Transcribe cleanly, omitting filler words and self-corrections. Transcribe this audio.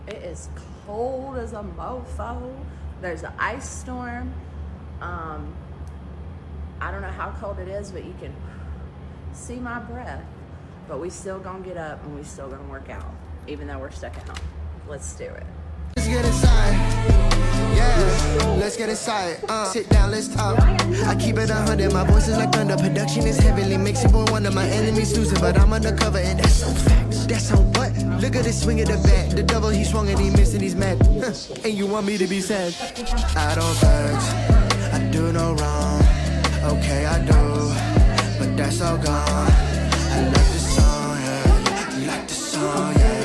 It is cold as a mofo. There's an ice storm. I don't know how cold it is, but you can see my breath. But we still gonna get up and we still gonna work out, even though we're stuck at home. Let's do it. Let's get inside. Yeah, let's get inside. Sit down, let's talk. I keep it 100. My voice is like thunder. Production is heavily mixing. Boy, one of my enemies losing, but I'm undercover, and that's on facts. That's on what? Look at this swing of the bat. The double he swung and he missed and he's mad. And you want me to be sad? I don't budge. I do no wrong. Okay, I do, but that's all gone. I like the song, yeah. I like the song, yeah.